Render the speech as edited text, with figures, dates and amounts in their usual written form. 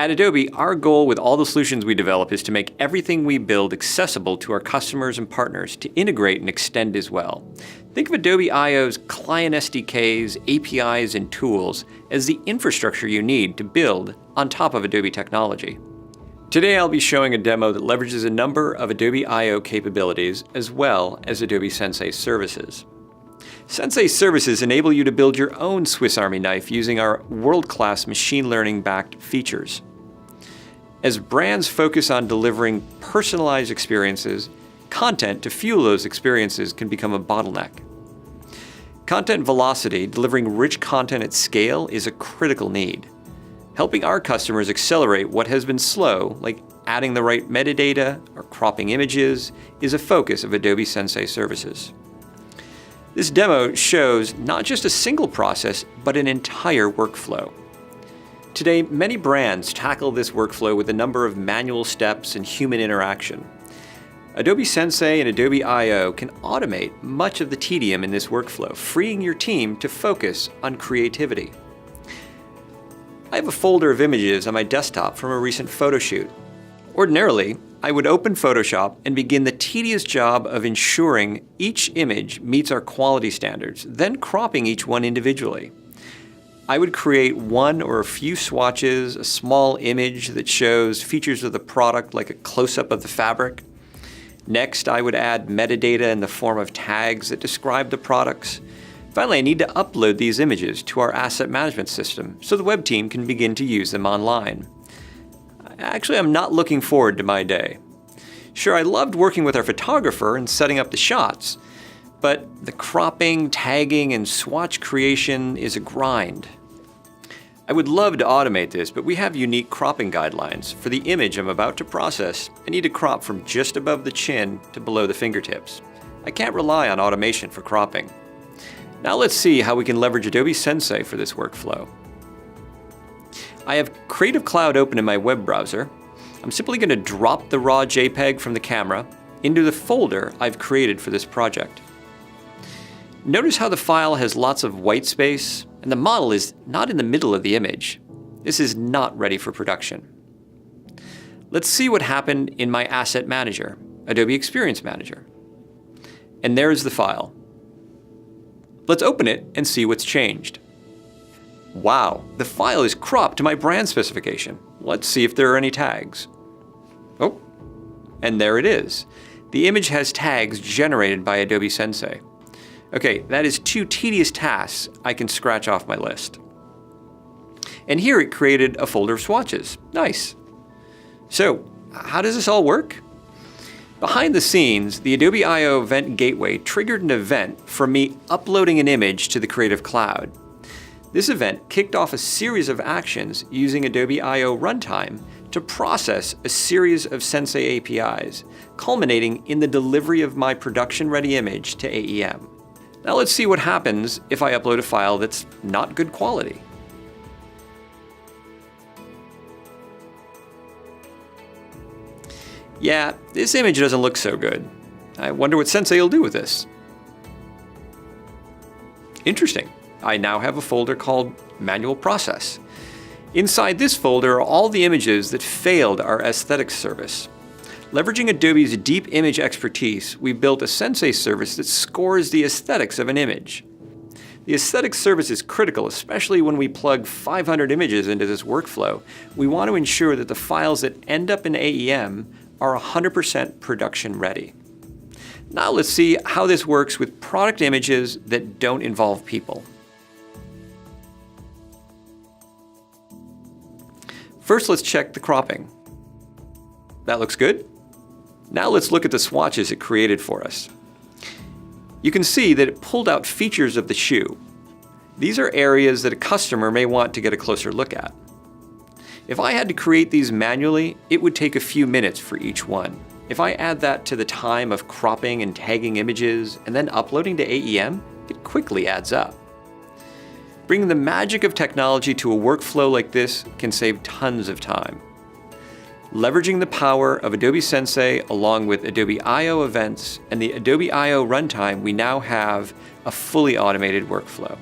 At Adobe, our goal with all the solutions we develop is to make everything we build accessible to our customers and partners to integrate and extend as well. Think of Adobe I/O's client SDKs, APIs, and tools as the infrastructure you need to build on top of Adobe technology. Today I'll be showing a demo that leverages a number of Adobe I/O capabilities as well as Adobe Sensei services. Sensei services enable you to build your own Swiss Army knife using our world-class machine learning-backed features. As brands focus on delivering personalized experiences, content to fuel those experiences can become a bottleneck. Content velocity, delivering rich content at scale, is a critical need. Helping our customers accelerate what has been slow, like adding the right metadata or cropping images, is a focus of Adobe Sensei services. This demo shows not just a single process, but an entire workflow. Today, many brands tackle this workflow with a number of manual steps and human interaction. Adobe Sensei and Adobe I/O can automate much of the tedium in this workflow, freeing your team to focus on creativity. I have a folder of images on my desktop from a recent photo shoot. Ordinarily, I would open Photoshop and begin the tedious job of ensuring each image meets our quality standards, then cropping each one individually. I would create one or a few swatches, a small image that shows features of the product like a close-up of the fabric. Next, I would add metadata in the form of tags that describe the products. Finally, I need to upload these images to our asset management system so the web team can begin to use them online. Actually, I'm not looking forward to my day. Sure, I loved working with our photographer and setting up the shots, but the cropping, tagging, and swatch creation is a grind. I would love to automate this, but we have unique cropping guidelines. For the image I'm about to process, I need to crop from just above the chin to below the fingertips. I can't rely on automation for cropping. Now let's see how we can leverage Adobe Sensei for this workflow. I have Creative Cloud open in my web browser. I'm simply going to drop the raw JPEG from the camera into the folder I've created for this project. Notice how the file has lots of white space, and the model is not in the middle of the image. This is not ready for production. Let's see what happened in my Asset Manager, Adobe Experience Manager. And there's the file. Let's open it and see what's changed. Wow, the file is cropped to my brand specification. Let's see if there are any tags. Oh, and there it is. The image has tags generated by Adobe Sensei. Okay, that is 2 tedious tasks I can scratch off my list. And here it created a folder of swatches. Nice. So, how does this all work? Behind the scenes, the Adobe I/O Event Gateway triggered an event from me uploading an image to the Creative Cloud. This event kicked off a series of actions using Adobe I/O Runtime to process a series of Sensei APIs, culminating in the delivery of my production-ready image to AEM. Now let's see what happens if I upload a file that's not good quality. Yeah, this image doesn't look so good. I wonder what Sensei will do with this. Interesting. I now have a folder called Manual Process. Inside this folder are all the images that failed our aesthetics service. Leveraging Adobe's deep image expertise, we built a Sensei service that scores the aesthetics of an image. The aesthetics service is critical, especially when we plug 500 images into this workflow. We want to ensure that the files that end up in AEM are 100% production ready. Now let's see how this works with product images that don't involve people. First, let's check the cropping. That looks good. Now let's look at the swatches it created for us. You can see that it pulled out features of the shoe. These are areas that a customer may want to get a closer look at. If I had to create these manually, it would take a few minutes for each one. If I add that to the time of cropping and tagging images and then uploading to AEM, it quickly adds up. Bringing the magic of technology to a workflow like this can save tons of time. Leveraging the power of Adobe Sensei along with Adobe I/O events and the Adobe I/O runtime, we now have a fully automated workflow.